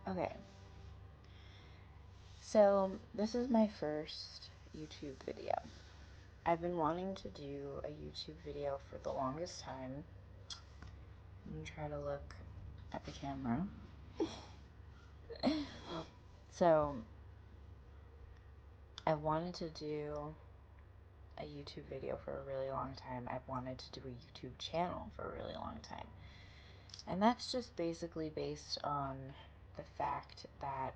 Okay, so this is my first YouTube video. I've been wanting to do a YouTube video for the longest time. Let me try to look at the camera. So, I wanted to do a YouTube video for a really long time. I've wanted to do a YouTube channel for a really long time. And that's just basically based on the fact that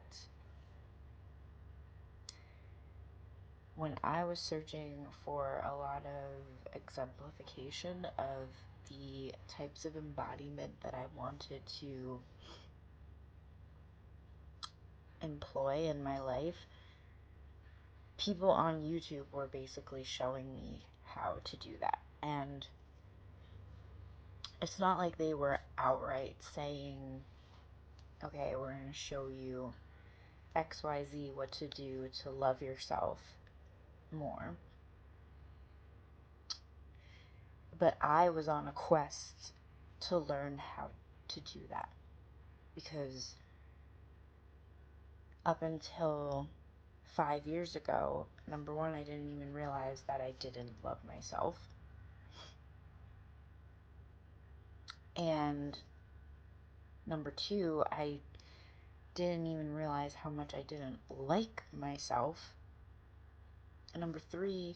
when I was searching for a lot of exemplification of the types of embodiment that I wanted to employ in my life, people on YouTube were basically showing me how to do that. And it's not like they were outright saying, okay, we're going to show you XYZ what to do to love yourself more. But I was on a quest to learn how to do that, because up until 5 years ago, number one, I didn't even realize that I didn't love myself. And number two, I didn't even realize how much I didn't like myself. And number three,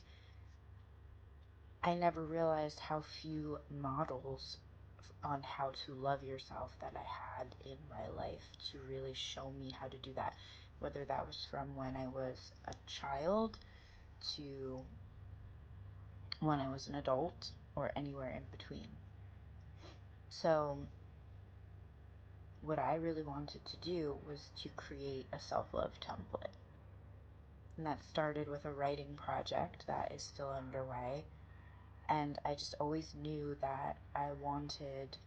I never realized how few models on how to love yourself that I had in my life to really show me how to do that. Whether that was from when I was a child to when I was an adult or anywhere in between. So what I really wanted to do was to create a self-love template. And that started with a writing project that is still underway. And I just always knew that I wanted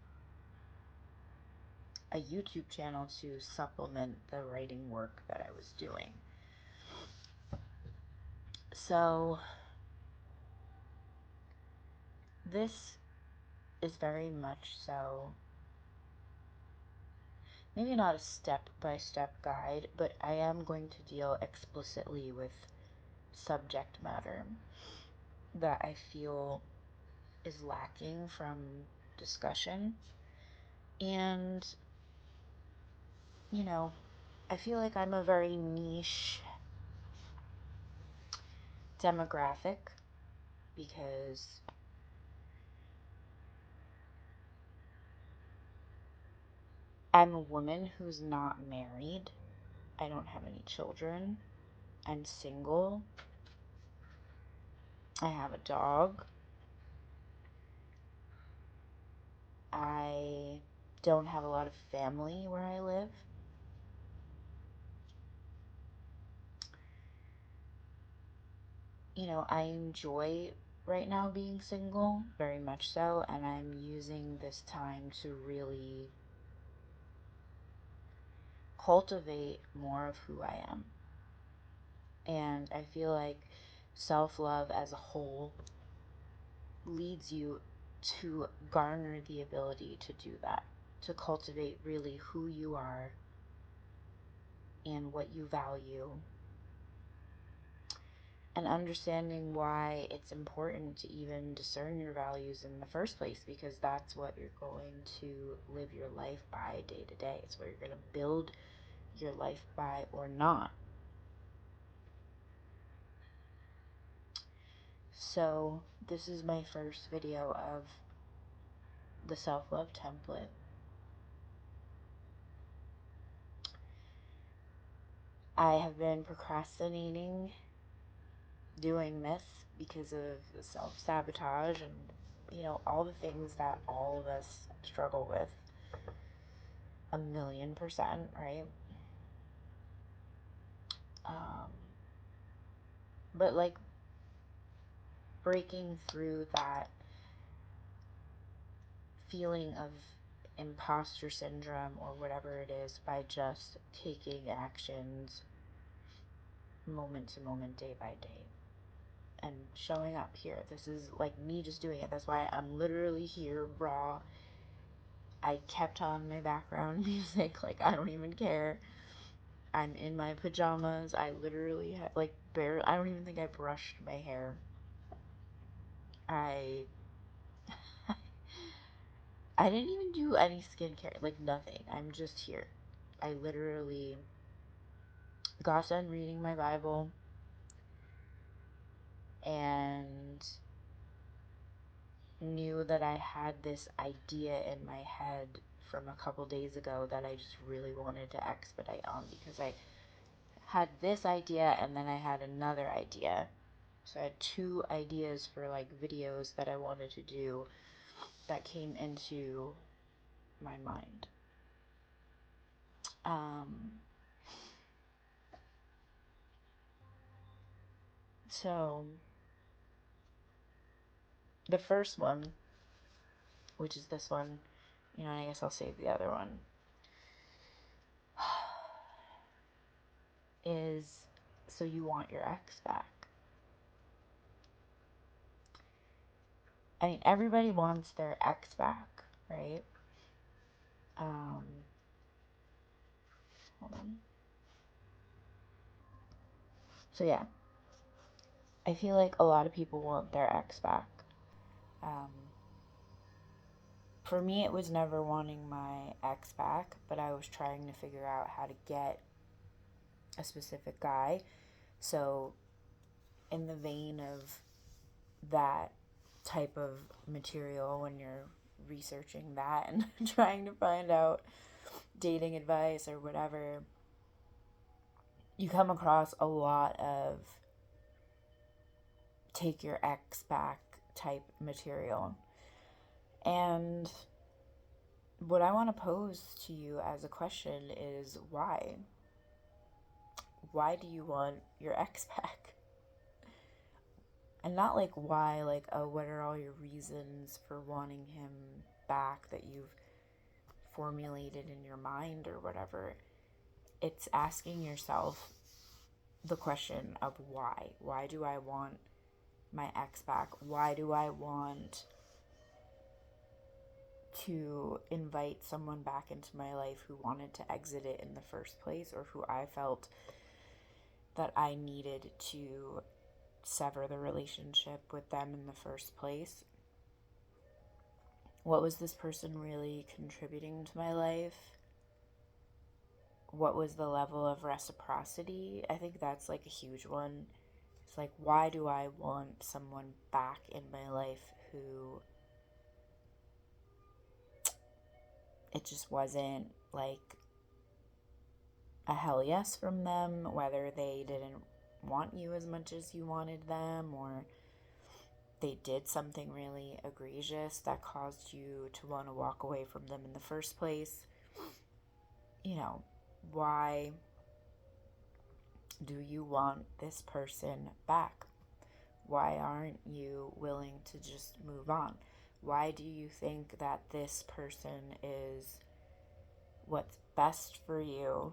a YouTube channel to supplement the writing work that I was doing. So this is very much so, maybe not a step-by-step guide, but I am going to deal explicitly with subject matter that I feel is lacking from discussion. And, you know, I feel like I'm a very niche demographic because I'm a woman who's not married. I don't have any children. I'm single. I have a dog. I don't have a lot of family where I live. You know, I enjoy right now being single, very much so, and I'm using this time to really cultivate more of who I am. And I feel like self-love as a whole leads you to garner the ability to do that, to cultivate really who you are and what you value, and understanding why it's important to even discern your values in the first place, because that's what you're going to live your life by day to day. It's what you're going to build your life by or not. So this is my first video of the self-love template. I have been procrastinating doing this because of the self-sabotage and, you know, all the things that all of us struggle with 1,000,000%, right? Um, but like breaking through that feeling of imposter syndrome or whatever it is by just taking actions moment to moment, day by day, and showing up here. This is like me just doing it. That's why I'm literally here raw I kept on my background music, like, I don't even care. I'm in my pajamas. I literally had, like, barely, I don't even think I brushed my hair. I I didn't even do any skincare, like, nothing. I'm just here. I literally got done reading my Bible and knew that I had this idea in my head from a couple days ago that I just really wanted to expedite on, because I had this idea and then I had another idea. So I had two ideas for like videos that I wanted to do that came into my mind. So the first one, which is this one, you know, I guess I'll save the other one, is so you want your ex back. I mean, everybody wants their ex back, right? Hold on. So yeah, I feel like a lot of people want their ex back. For me, it was never wanting my ex back, but I was trying to figure out how to get a specific guy. So, in the vein of that type of material, when you're researching that and trying to find out dating advice or whatever, you come across a lot of take your ex back type material. And what I want to pose to you as a question is why? Why do you want your ex back? And not like why, like, oh, what are all your reasons for wanting him back that you've formulated in your mind or whatever. It's asking yourself the question of why. Why do I want my ex back? Why do I want to invite someone back into my life who wanted to exit it in the first place, or who I felt that I needed to sever the relationship with them in the first place? What was this person really contributing to my life? What was the level of reciprocity? I think that's like a huge one. It's like, why do I want someone back in my life who it just wasn't like a hell yes from them, whether they didn't want you as much as you wanted them, or they did something really egregious that caused you to want to walk away from them in the first place. You know, why do you want this person back? Why aren't you willing to just move on? Why do you think that this person is what's best for you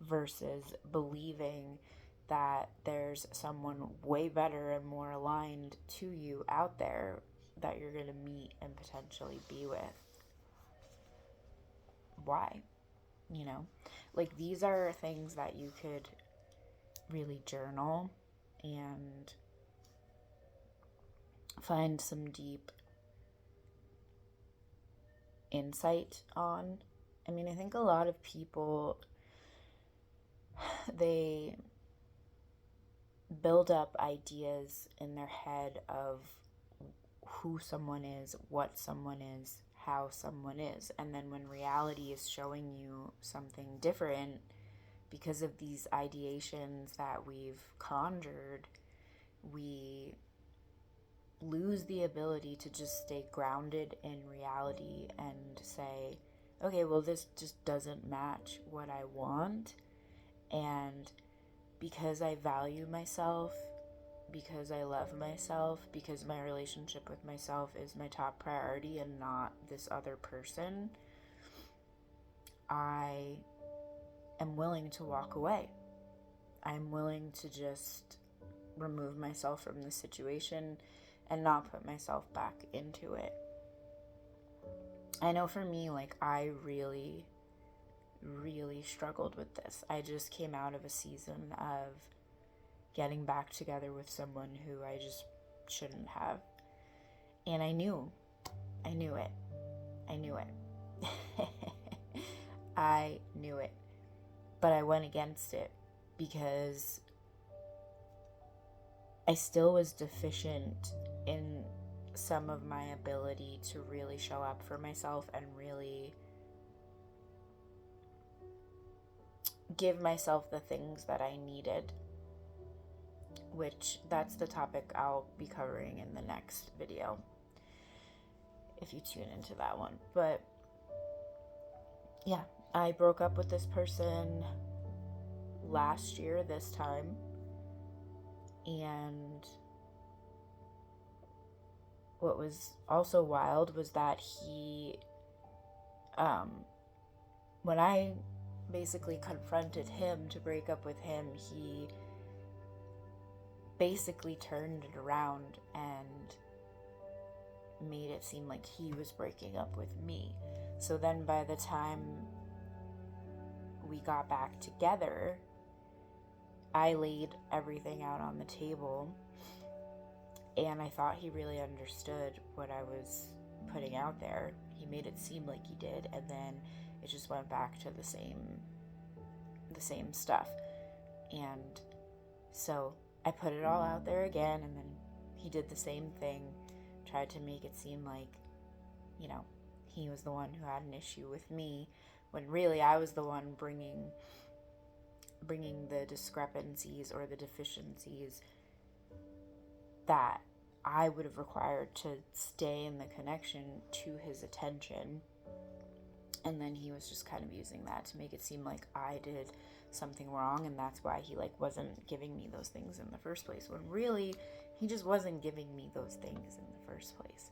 versus believing that there's someone way better and more aligned to you out there that you're going to meet and potentially be with? Why? You know, like, these are things that you could really journal and find some deep insight on. I mean, I think a lot of people, they build up ideas in their head of who someone is, what someone is, how someone is. And then when reality is showing you something different, because of these ideations that we've conjured, we lose the ability to just stay grounded in reality and say, okay, well, this just doesn't match what I want. And because I value myself, because I love myself, because my relationship with myself is my top priority and not this other person, I am willing to walk away. I'm willing to just remove myself from the situation and not put myself back into it. I know for me, like, I really, really struggled with this. I just came out of a season of getting back together with someone who I just shouldn't have. And I knew it. I knew it. I knew it. But I went against it because I still was deficient in some of my ability to really show up for myself and really give myself the things that I needed, which that's the topic I'll be covering in the next video if you tune into that one. But yeah, I broke up with this person last year this time, and what was also wild was that he when I basically confronted him to break up with him, he basically turned it around and made it seem like he was breaking up with me. So then by the time we got back together, I laid everything out on the table, and I thought he really understood what I was putting out there. He made it seem like he did, and then it just went back to the same stuff. And so I put it all out there again, and then he did the same thing, tried to make it seem like, you know, he was the one who had an issue with me, when really I was the one bringing the discrepancies or the deficiencies that I would have required to stay in the connection to his attention. And then he was just kind of using that to make it seem like I did something wrong, and that's why he wasn't giving me those things in the first place, when really he just wasn't giving me those things in the first place.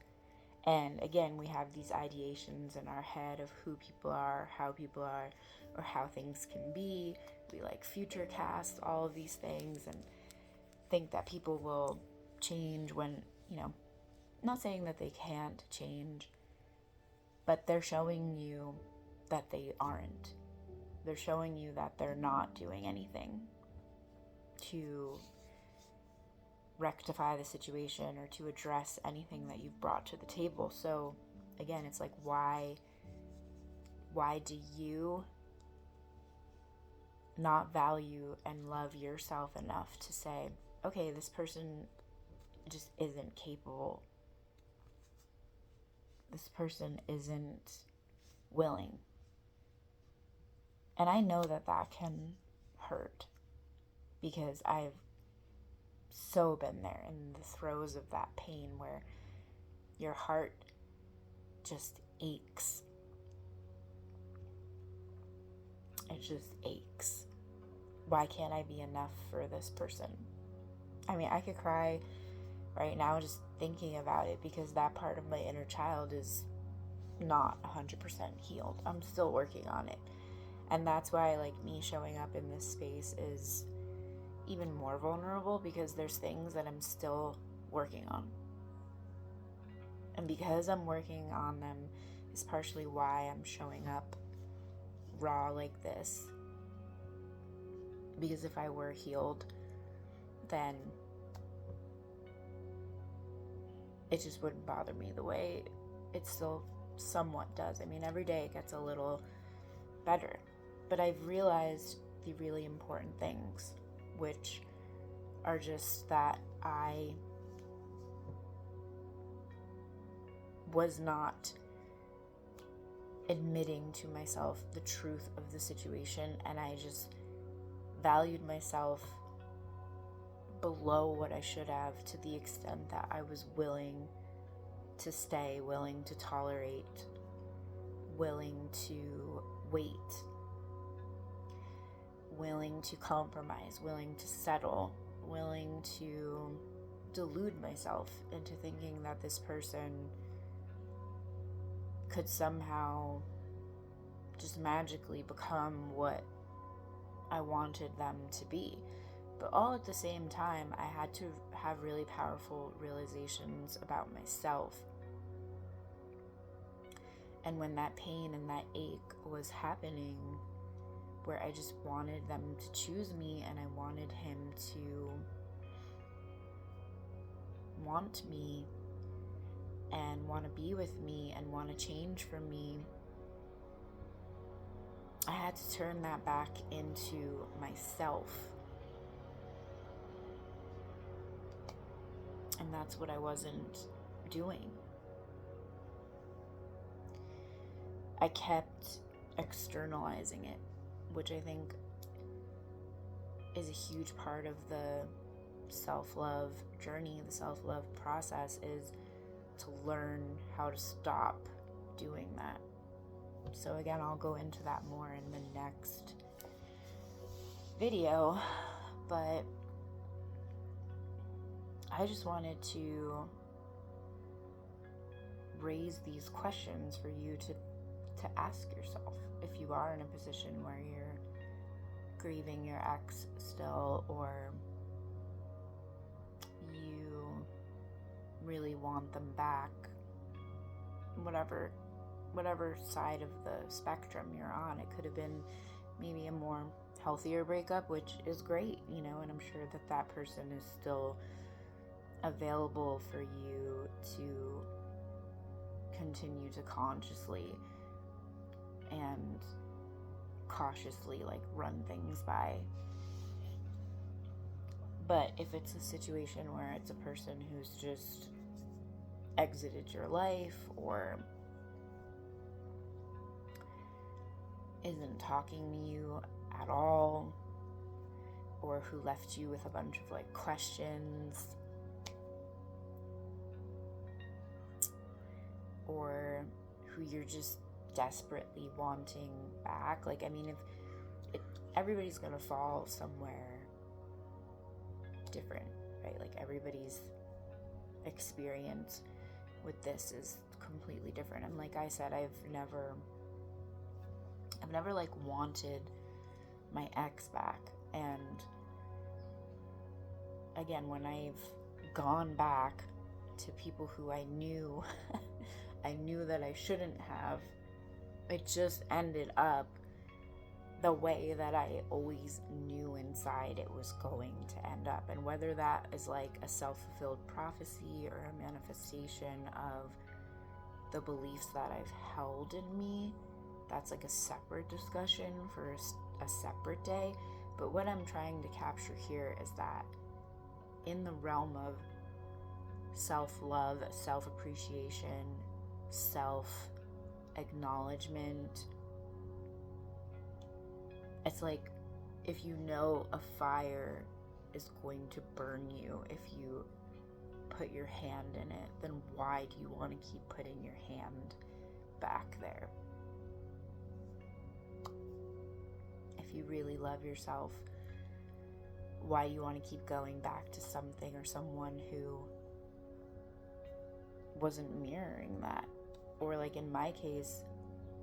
And again, we have these ideations in our head of who people are, or how things can be. We future cast all of these things and think that people will change when, not saying that they can't change, but they're showing you that they aren't. They're showing you that they're not doing anything to rectify the situation or to address anything that you've brought to the table. So again, it's why do you not value and love yourself enough to say, okay, this person just isn't capable. This person isn't willing. And I know that can hurt, because I've so been there in the throes of that pain where your heart just aches. It just aches. Why can't I be enough for this person? I mean, I could cry right now just thinking about it, because that part of my inner child is not 100% healed. I'm still working on it. And that's why me showing up in this space is even more vulnerable, because there's things that I'm still working on. And because I'm working on them is partially why I'm showing up raw like this. Because if I were healed, then it just wouldn't bother me the way it still somewhat does. I mean, every day it gets a little better. But I've realized the really important things, which are just that I was not admitting to myself the truth of the situation, and I just valued myself below what I should have, to the extent that I was willing to stay, willing to tolerate, willing to wait, willing to compromise, willing to settle, willing to delude myself into thinking that this person could somehow just magically become what I wanted them to be. But all at the same time, I had to have really powerful realizations about myself. And when that pain and that ache was happening, where I just wanted them to choose me and I wanted him to want me and want to be with me and want to change for me, I had to turn that back into myself. And that's what I wasn't doing. I kept externalizing it, which I think is a huge part of the self-love journey, the self-love process, is to learn how to stop doing that. So again, I'll go into that more in the next video, but I just wanted to raise these questions for you to ask yourself. If you are in a position where you're grieving your ex still, or you really want them back, whatever side of the spectrum you're on. It could have been maybe a more healthier breakup, which is great, and I'm sure that person is still available for you to continue to consciously and cautiously run things by. But if it's a situation where it's a person who's just exited your life or isn't talking to you at all, or who left you with a bunch of questions, or who you're just desperately wanting back, if everybody's gonna fall somewhere different, right? Everybody's experience with this is completely different. And like I said, I've never wanted my ex back. And again, when I've gone back to people who I knew that I shouldn't have, it just ended up the way that I always knew inside it was going to end up. And whether that is a self-fulfilled prophecy or a manifestation of the beliefs that I've held in me, that's a separate discussion for a separate day. But what I'm trying to capture here is that in the realm of self-love, self-appreciation, self-acknowledgement, it's if you know a fire is going to burn you if you put your hand in it, then why do you want to keep putting your hand back there? If you really love yourself, why do you want to keep going back to something or someone who wasn't mirroring that? Or in my case,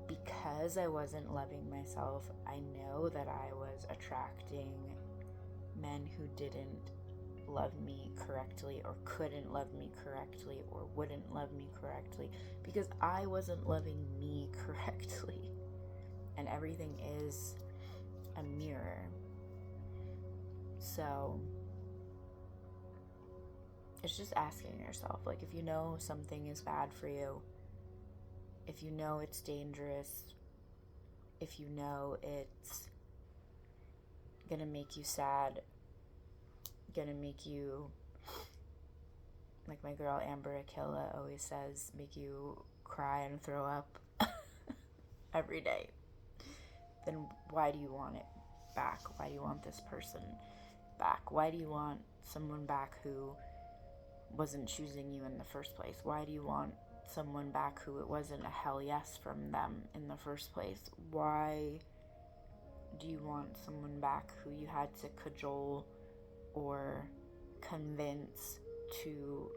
because I wasn't loving myself, I know that I was attracting men who didn't love me correctly, or couldn't love me correctly, or wouldn't love me correctly, because I wasn't loving me correctly. And everything is a mirror. So it's just asking yourself, if you know something is bad for you, if you know it's dangerous, if you know it's gonna make you sad, gonna make you, like my girl Amber Akilla always says, make you cry and throw up every day, then why do you want it back? Why do you want this person back? Why do you want someone back who wasn't choosing you in the first place? Why do you want someone back who it wasn't a hell yes from them in the first place? Why do you want someone back who you had to cajole or convince to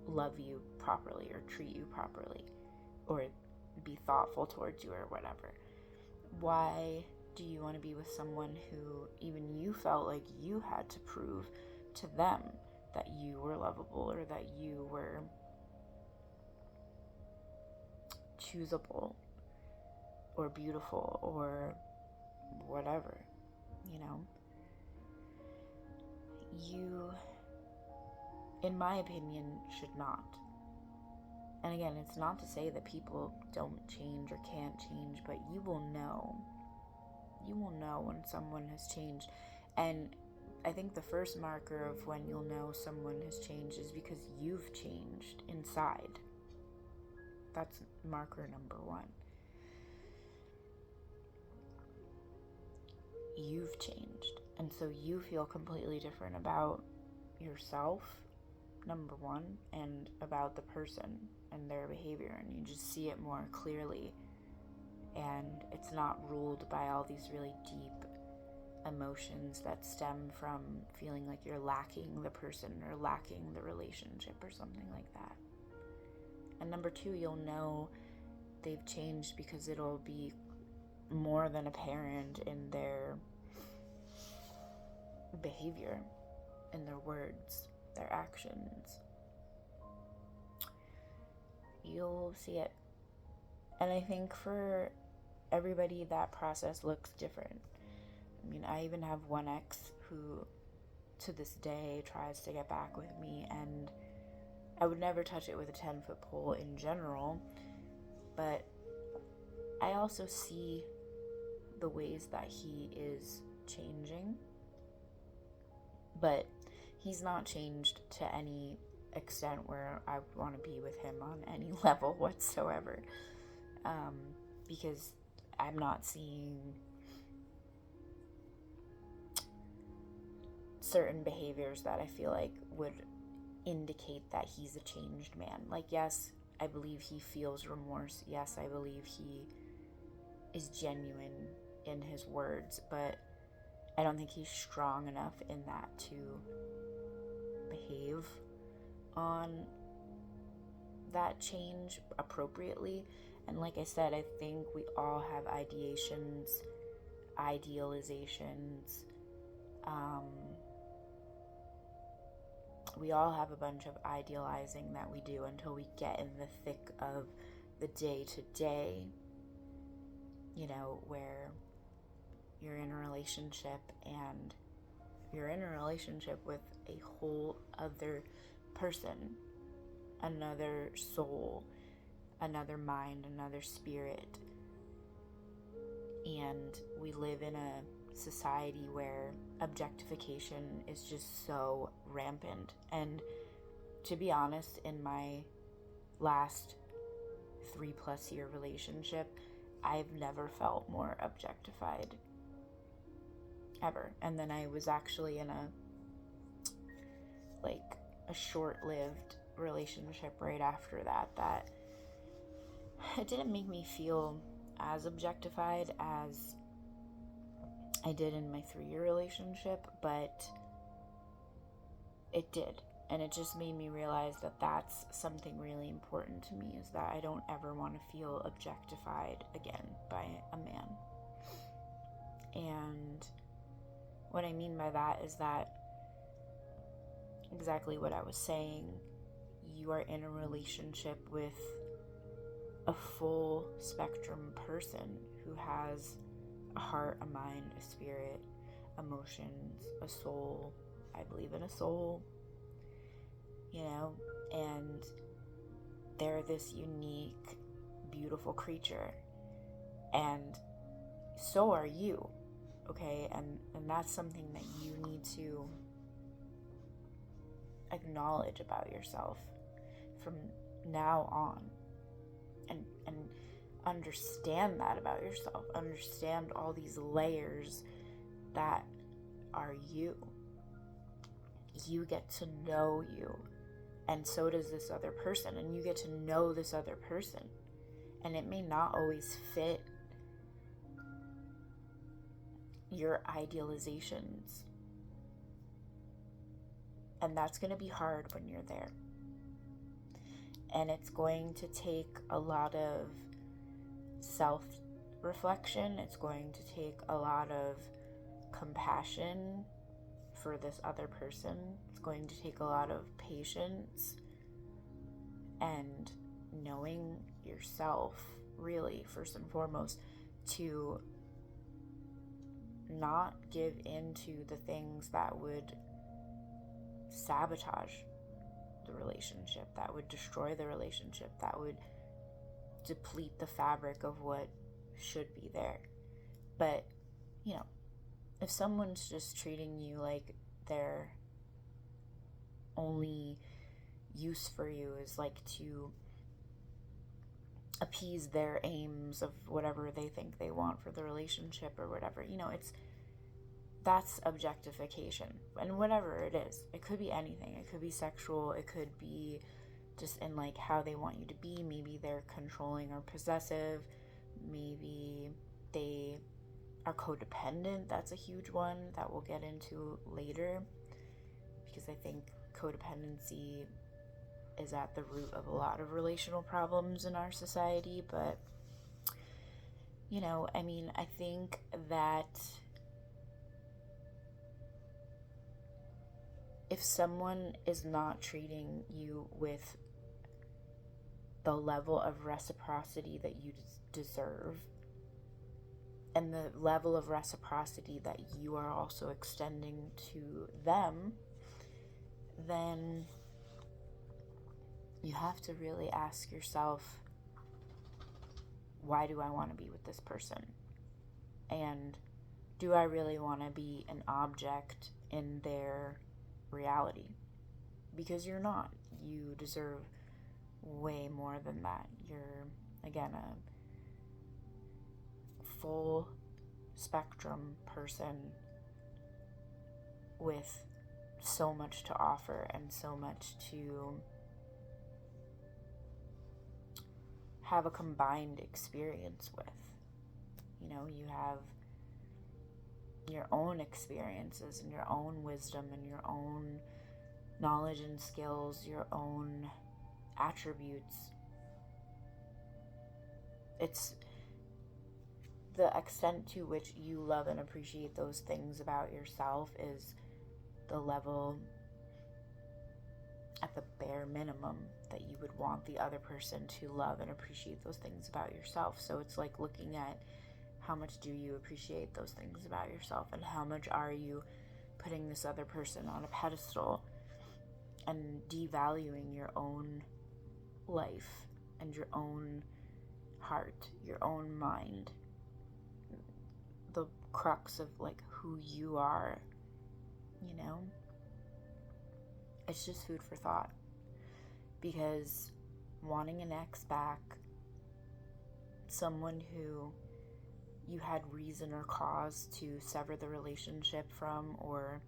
love you properly or treat you properly or be thoughtful towards you or whatever? Why do you want to be with someone who even you felt like you had to prove to them that you were lovable or that you were choosable or beautiful or whatever, you know. You, in my opinion, should not. And again, it's not to say that people don't change or can't change, but you will know. You will know when someone has changed. And I think the first marker of when you'll know someone has changed is because you've changed inside. That's marker number one. You've changed. And so you feel completely different about yourself, number one, and about the person and their behavior. And you just see it more clearly. And it's not ruled by all these really deep emotions that stem from feeling like you're lacking the person or lacking the relationship or something like that. And number two, you'll know they've changed because it'll be more than apparent in their behavior, in their words, their actions. You'll see it. And I think for everybody that process looks different. I mean, I even have one ex who to this day tries to get back with me, and I would never touch it with a 10-foot pole in general, but I also see the ways that he is changing, but he's not changed to any extent where I would want to be with him on any level whatsoever, because I'm not seeing certain behaviors that I feel like would indicate that he's a changed man. Like, yes, I believe he feels remorse. Yes, I believe he is genuine in his words, but I don't think he's strong enough in that to behave on that change appropriately. And like I said, I think we all have ideations, idealizations, we all have a bunch of idealizing that we do until we get in the thick of the day-to-day, you know, where you're in a relationship and you're in a relationship with a whole other person, another soul, another mind, another spirit. And we live in a society where objectification is just so rampant. And to be honest, in my last 3+ year relationship, I've never felt more objectified ever. And then I was actually in a short-lived relationship right after that it didn't make me feel as objectified as I did in my 3-year relationship, but it did. And it just made me realize that that's something really important to me, is that I don't ever want to feel objectified again by a man. And what I mean by that is that exactly what I was saying, you are in a relationship with a full spectrum person who has a heart, a mind, a spirit, emotions, a soul. I believe in a soul, you know, and they're this unique, beautiful creature, and so are you, okay? And that's something that you need to acknowledge about yourself from now on, and understand that about yourself. Understand all these layers that are you. You get to know you, and so does this other person, and you get to know this other person, and it may not always fit your idealizations, and that's going to be hard when you're there. And it's going to take a lot of self-reflection. It's going to take a lot of compassion for this other person. It's going to take a lot of patience and knowing yourself really, first and foremost, to not give into the things that would sabotage the relationship, that would destroy the relationship, that would deplete the fabric of what should be there. But, you know, if someone's just treating you like their only use for you is like to appease their aims of whatever they think they want for the relationship or whatever, that's objectification. And whatever it is, it could be anything. It could be sexual, it could be just in like how they want you to be. Maybe they're controlling or possessive, maybe they are codependent. That's a huge one that we'll get into later, because I think codependency is at the root of a lot of relational problems in our society. But I think that if someone is not treating you with the level of reciprocity that you deserve, and the level of reciprocity that you are also extending to them, then you have to really ask yourself, why do I want to be with this person? And do I really want to be an object in their reality? Because you're not. You deserve way more than that. You're, again, a full spectrum person with so much to offer and so much to have a combined experience with. You have your own experiences and your own wisdom and your own knowledge and skills, your own attributes. It's the extent to which you love and appreciate those things about yourself is the level, at the bare minimum, that you would want the other person to love and appreciate those things about yourself. So it's like looking at how much do you appreciate those things about yourself, and how much are you putting this other person on a pedestal and devaluing your own life and your own heart, your own mind, the crux of like who you are. It's just food for thought, because wanting an ex back, someone who you had reason or cause to sever the relationship from, or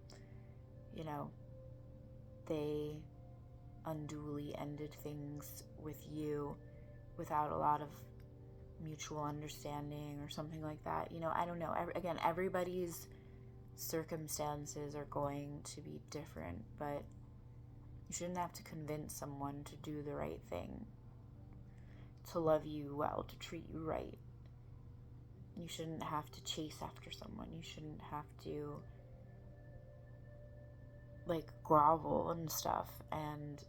they unduly ended things with you without a lot of mutual understanding or something like that. I don't know. Again, everybody's circumstances are going to be different, but you shouldn't have to convince someone to do the right thing, to love you well, to treat you right. You shouldn't have to chase after someone. You shouldn't have to grovel and stuff, and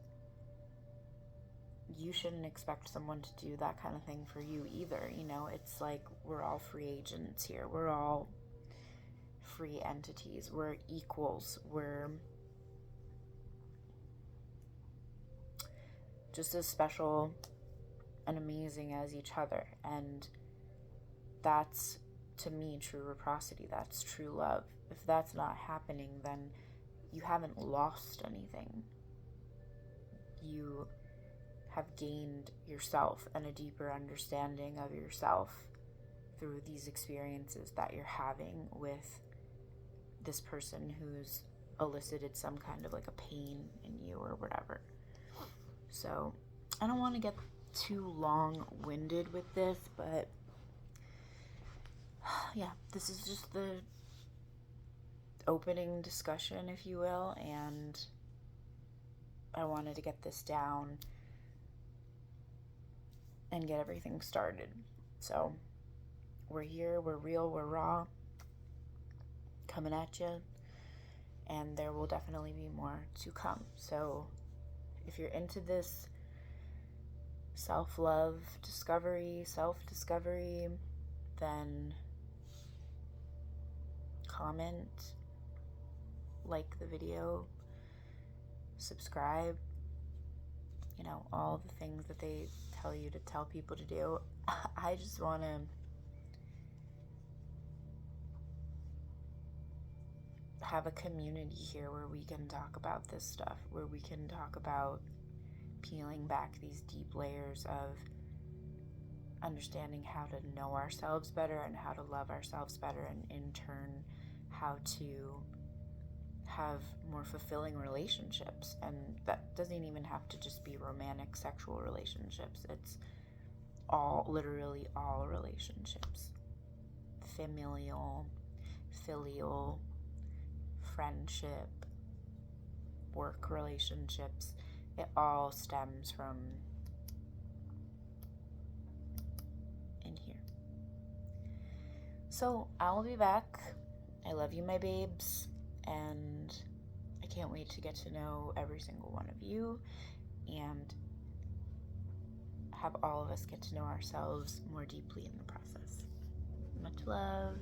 you shouldn't expect someone to do that kind of thing for you either. It's like we're all free agents here. We're all free entities. We're equals. We're just as special and amazing as each other. And that's, to me, true reciprocity. That's true love. If that's not happening, then you haven't lost anything. You have gained yourself and a deeper understanding of yourself through these experiences that you're having with this person who's elicited some kind of a pain in you or whatever. So I don't want to get too long-winded with this, but yeah, this is just the opening discussion, if you will, and I wanted to get this down and get everything started. So we're here, we're real, we're raw, coming at you, and there will definitely be more to come. So if you're into this, self-love discovery, self-discovery, then comment, like the video, subscribe, all the things that they tell you to tell people to do. I just want to have a community here where we can talk about this stuff, where we can talk about peeling back these deep layers of understanding how to know ourselves better and how to love ourselves better, and in turn how to have more fulfilling relationships. And that doesn't even have to just be romantic sexual relationships. It's literally all relationships: familial, filial, friendship, work relationships. It all stems from in here. So I'll be back. I love you, my babes, and I can't wait to get to know every single one of you and have all of us get to know ourselves more deeply in the process. Much love.